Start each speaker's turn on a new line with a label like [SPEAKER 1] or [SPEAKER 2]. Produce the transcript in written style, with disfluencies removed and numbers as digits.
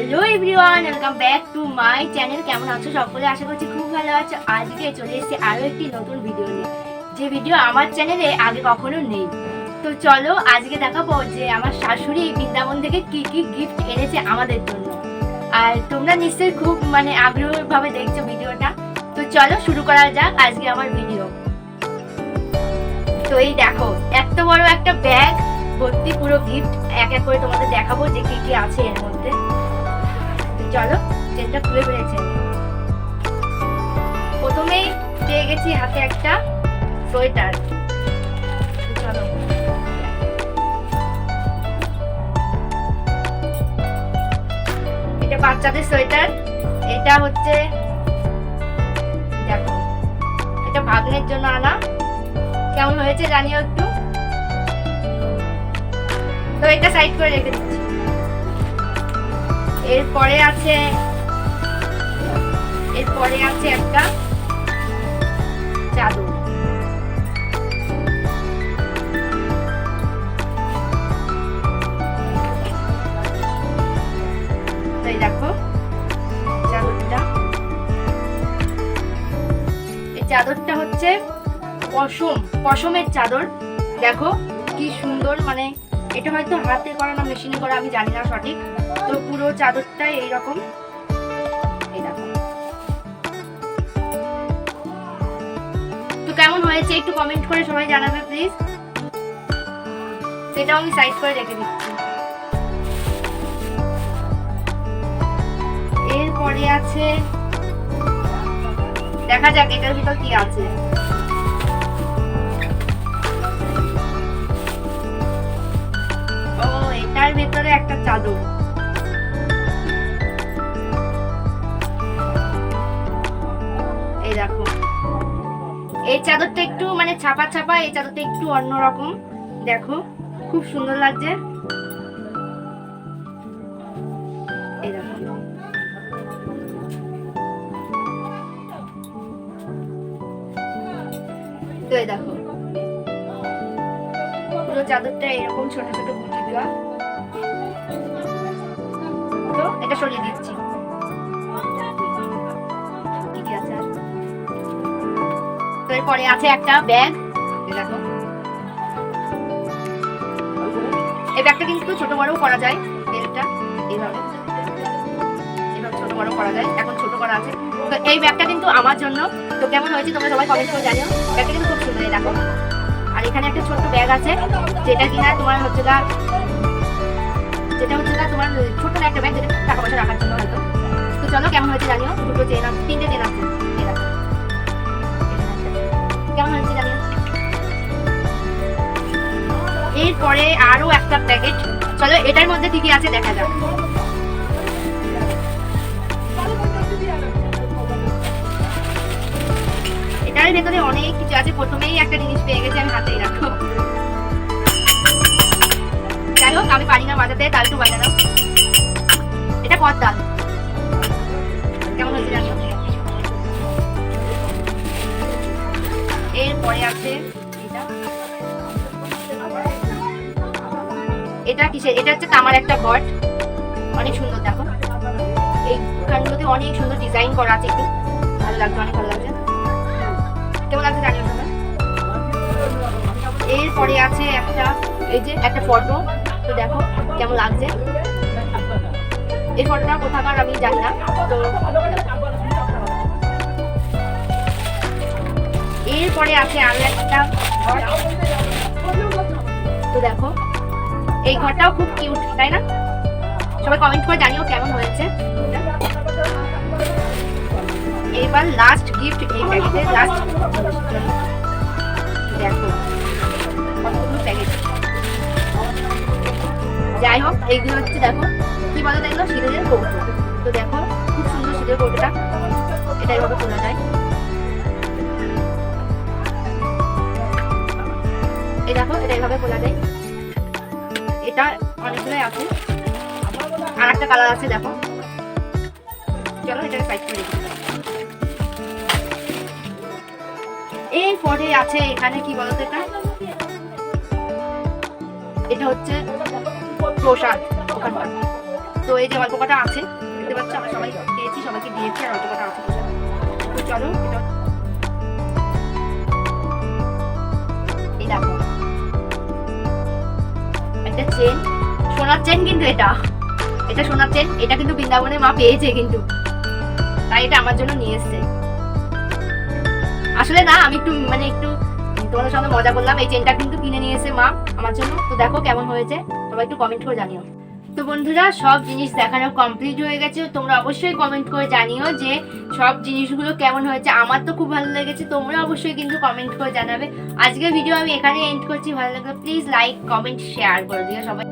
[SPEAKER 1] Hello everyone, welcome back to my channel. কেমন আছো সকলে? আশা করছি খুব ভালো আছো। আজকে চলে এসেছি আরো একটি নতুন ভিডিও নিয়ে, যে ভিডিও আমার চ্যানেলে আগে কখনো নেই। তো চলো আজকে দেখাবো যে আমার শাশুড়ি বৃন্দাবন থেকে কি কি গিফট এনেছে আমাদের জন্য। আর তোমরা নিশ্চয়ই খুব আগ্রহভাবে দেখছো ভিডিওটা। তো চলো শুরু করা যাক আজকে আমার ভিডিও। তো এই দেখো, এত বড় একটা ব্যাগ ভর্তি পুরো গিফট, এক এক করে তোমাদের দেখাবো যে কি কি আছে এর মধ্যে। চলো চেনটা খুলে ফেলেছে। প্রথমেই পেয়ে গেছি হাতে একটা সোয়েটার। চলো, এটা বাচ্চাদের সোয়েটার। এটা হচ্ছে দেখো, এটা ভাগ্নের জন্য আনা। কেমন হয়েছে জানিও একটু। তো এটা সাইড করে রেখে দিচ্ছি। এরপরে আছে একটা চাদর। এই দেখো চাদরটা। এই চাদরটা হচ্ছে পশমের চাদর। দেখো কি সুন্দর, মানে এটা হয়তো হাতে করা না মেশিনে করা, আমি জানি না সঠিক। তো পুরো চাদরটাই এইরকম। এই দেখো, তো কেমন হয়েছে একটু কমেন্ট করে সবাই জানাবে প্লিজ। সেটাও আমি সাইড করে রেখে দিচ্ছি। এরপরে আছে, দেখা যাক এটার ভিতর কি আছে। ও, এটার ভেতরে একটা চাদর। এই দেখো, এই চাদরটা একটু মানে ছাপা ছাপা, এই চাদরটা একটু অন্যরকম। দেখো খুব সুন্দর লাগছে। এই দেখো, তো এই দেখো পুরো চাদরটা এরকম ছোট ছোট বুটি দেওয়া। তো এটা সরিয়ে দিচ্ছি। এরপরে আছে একটা ব্যাগ। দেখো, এই ব্যাগটা কিন্তু ছোট বড় করা যায়। এইভাবে ছোট বড় করা যায়, এখন ছোট করা আছে। তো এই ব্যাগটা কিন্তু আমার জন্য। তো কেমন হয়েছে তোমরা সবাই কমেন্ট করে জানিও। ব্যাগটা কিন্তু খুব সুন্দর। দেখো, আর এখানে একটা ছোট্ট ব্যাগ আছে, যেটা কিনা তোমার হচ্ছে না তোমার ছোট্ট একটা ব্যাগ, যেটা টাকা পয়সা রাখার জন্য হয়তো। তো চলো কেমন হয়েছে জানিও। দুটো চেন আছে, তিনটে চেন আছে। কেমন হয়েছে জানিও। এরপরে আরো একটা প্যাকেট। চলো এটার মধ্যে কি কি আছে দেখা যাক। এটার ভেতরে অনেক কিছু আছে। প্রথমেই একটা জিনিস পেয়ে গেছি আমি হাতেই। রাখো, যাই হোক আমি পারি না বাজাতে, তার একটু বাজা দাও। এটা পদ্মাল। কেমন হয়েছে জানিও। এরপরে আছে এটা কিসের? এটা হচ্ছে তামার একটা ঘট, অনেক সুন্দর। দেখো এই খানগুলোতে অনেক সুন্দর ডিজাইন করা আছে। একটু ভালো লাগছে, অনেক ভালো লাগছে। কেমন লাগছে জানিও তোমরা। এরপরে আছে এই যে একটা ফটো। তো দেখো কেমন লাগছে। এই ফটোটা কোথাকার আমি জানি না। তো এরপরে আছে আরো একটা ঘর। তো দেখো এই ঘরটাও খুব কিউট, তাই না? সবাই কমেন্ট করে জানিও কেমন হয়েছে। এবার লাস্ট গিফট, এই প্যাকেটের লাস্ট। দেখো কতগুলো প্যাকেট। যাই হোক এইগুলো হচ্ছে, দেখো কি বলো তো, এগুলো সিঁদুরের কৌটো। তো দেখো খুব সুন্দর সিঁদুরের কৌটোটা। এটা এইভাবে খোলা যায়। এই দেখো এটা এইভাবে খোলা যায়। এটা অনেকগুলোই আছে, আর একটা কালার আছে। দেখো চলো এটাকে সাইড করে দিই। এরপরে আছে এখানে কি বলতো, এটা হচ্ছে প্রসাদ ওখানকার। তো এই যে অল্প কটা আছে, দেখতে পাচ্ছ আমরা সবাই খেয়েছি, সবাইকে দিয়েছি, আর অল্প কটা আছে। তো চলো এই দেখো একটা চেন, সোনার চেন, কিন্তু এটা সোনার চেন। এটা কিন্তু বৃন্দাবনে মা পেয়েছে কিন্তু, তাই এটা আমার জন্য নিয়ে এসছে। আসলে না, আমি একটু তোমাদের সঙ্গে মজা করলাম। এই চেনটা কিন্তু কিনে নিয়ে এসে মা আমার জন্য। তো দেখো কেমন হয়েছে, সবাই একটু কমেন্ট করে জানিও। তো বন্ধুরা, সব জিনিস দেখানো কমপ্লিট হয়ে গেছে। তোমরা অবশ্যই কমেন্ট করে জানিও যে সব জিনিসগুলো কেমন হয়েছে। আমার তো খুব ভালো লেগেছে, তোমরা অবশ্যই কিন্তু কমেন্ট করে জানাবে। আজকের ভিডিও আমি এখানে এন্ড করছি। ভালো লাগলে প্লিজ লাইক, কমেন্ট, শেয়ার করে দিও সবাই।